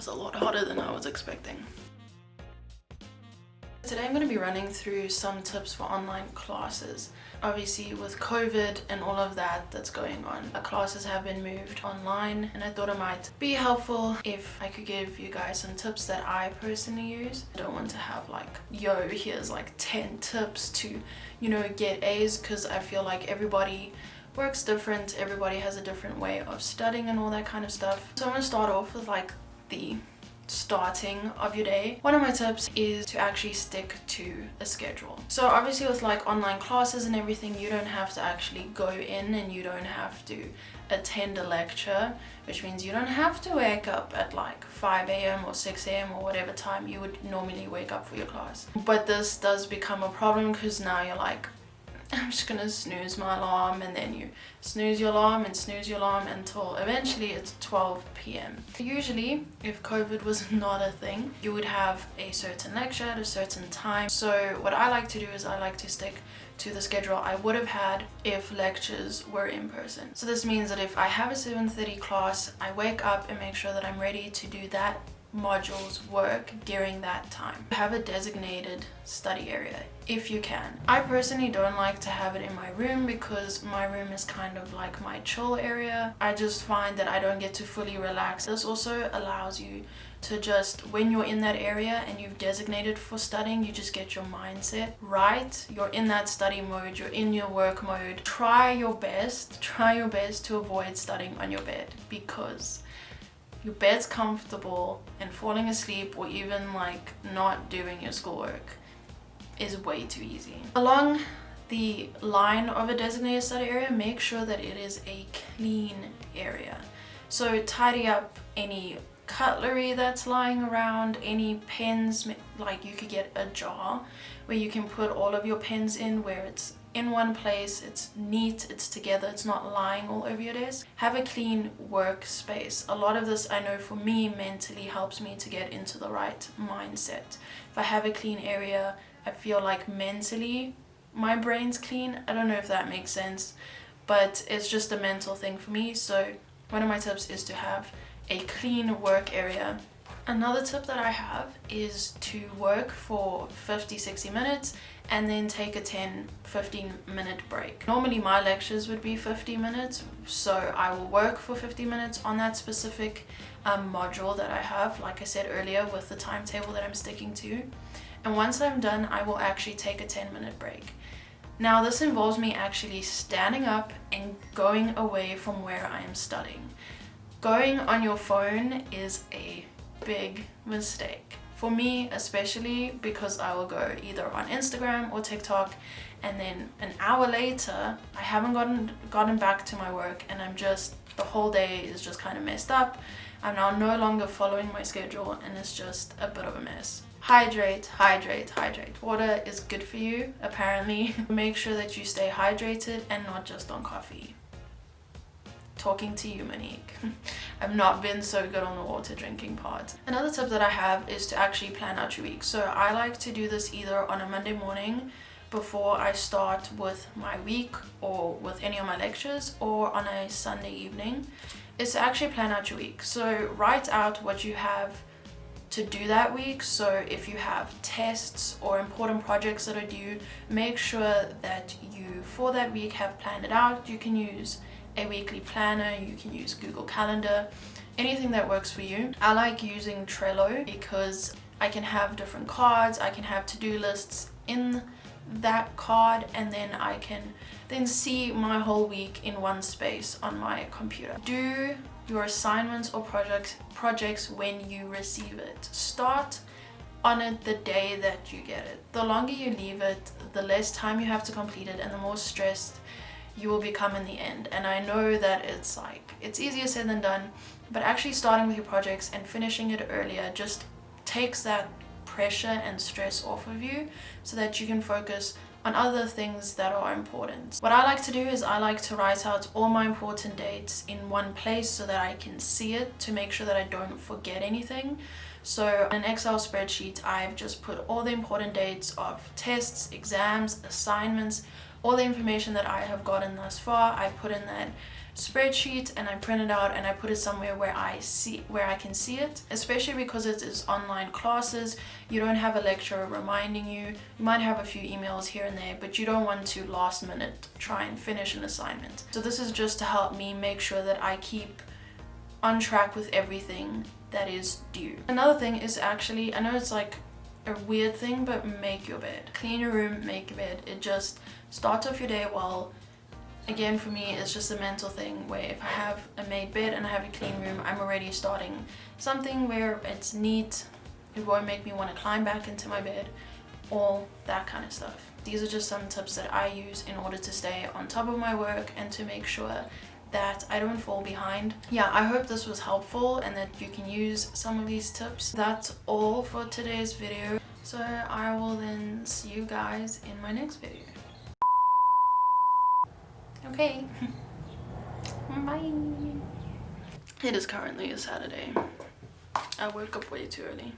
was a lot hotter than I was expecting. Today I'm going to be running through some tips for online classes. Obviously with COVID and all of that that's going on, classes have been moved online, and I thought it might be helpful if I could give you guys some tips that I personally use. I don't want to have like, yo, here's like 10 tips to, you know, get A's, because I feel like everybody works different, everybody has a different way of studying and all that kind of stuff. So I'm going to start off with like the starting of your day. One of my tips is to actually stick to a schedule. So obviously with like online classes and everything, you don't have to actually go in and you don't have to attend a lecture, which means you don't have to wake up at like 5 a.m. or 6 a.m. or whatever time you would normally wake up for your class. But this does become a problem because now you're like, I'm just gonna snooze my alarm, and then you snooze your alarm and snooze your alarm until eventually it's 12 p.m. Usually, if COVID was not a thing, you would have a certain lecture at a certain time. So what I like to do is I like to stick to the schedule I would have had if lectures were in person. So this means that if I have a 7:30 class, I wake up and make sure that I'm ready to do that module's work during that time. Have a designated study area if you can. I personally don't like to have it in my room because my room is kind of like my chill area. I just find that I don't get to fully relax. This also allows you to just, when you're in that area and you've designated for studying, you just get your mindset right. You're in that study mode, you're in your work mode. Try your best to avoid studying on your bed, because your bed's comfortable and falling asleep or even like not doing your schoolwork is way too easy. Along the line of a designated study area, make sure that it is a clean area. So tidy up any cutlery that's lying around, any pens, like you could get a jar where you can put all of your pens in, where it's in one place, it's neat, it's together, it's not lying all over your desk. Have a clean workspace. A lot of this, I know for me, mentally helps me to get into the right mindset. If I have a clean area, I feel like mentally my brain's clean. I don't know if that makes sense, but it's just a mental thing for me. So one of my tips is to have a clean work area. Another tip that I have is to work for 50-60 minutes and then take a 10-15 minute break. Normally my lectures would be 50 minutes, so I will work for 50 minutes on that specific module that I have, like I said earlier, with the timetable that I'm sticking to. And once I'm done, I will actually take a 10-minute break. Now this involves me actually standing up and going away from where I am studying. Going on your phone is a big mistake. For me especially, because I will go either on Instagram or TikTok, and then an hour later I haven't gotten back to my work, and the whole day is just kind of messed up. I'm now no longer following my schedule, and it's just a bit of a mess. Hydrate, hydrate, hydrate. Water is good for you, apparently. Make sure that you stay hydrated and not just on coffee. Talking to you, Monique. I've not been so good on the water drinking part. Another tip that I have is to actually plan out your week. So I like to do this either on a Monday morning before I start with my week or with any of my lectures, or on a Sunday evening, is to actually plan out your week. So write out what you have to do that week. So if you have tests or important projects that are due, make sure that you for that week have planned it out. You can use a weekly planner, you can use Google Calendar, anything that works for you. I like using Trello because I can have different cards, I can have to-do lists in that card, and then I can then see my whole week in one space on my computer. Do your assignments or projects when you receive it. Start on it the day that you get it. The longer you leave it, the less time you have to complete it, and the more stressed you will become in the end. And I know that it's easier said than done, but actually starting with your projects and finishing it earlier just takes that pressure and stress off of you, so that you can focus on other things that are important. What I like to do is I like to write out all my important dates in one place so that I can see it, to make sure that I don't forget anything. So in an Excel spreadsheet, I've just put all the important dates of tests, exams, assignments, all the information that I have gotten thus far. I put in that spreadsheet and I print it out and I put it somewhere where I can see it, especially because it is online classes. You don't have a lecturer reminding you. You might have a few emails here and there, but you don't want to last minute try and finish an assignment. So this is just to help me make sure that I keep on track with everything that is due. Another thing is actually, I know it's like a weird thing, but make your bed. Clean your room, make your bed. It just starts off your day well. Again, for me, it's just a mental thing where if I have a made bed and I have a clean room, I'm already starting something where it's neat. It won't make me want to climb back into my bed, all that kind of stuff. These are just some tips that I use in order to stay on top of my work and to make sure that I don't fall behind. Yeah, I hope this was helpful and that you can use some of these tips. That's all for today's video. So I will then see you guys in my next video. Okay. Bye. It is currently a Saturday. I woke up way too early.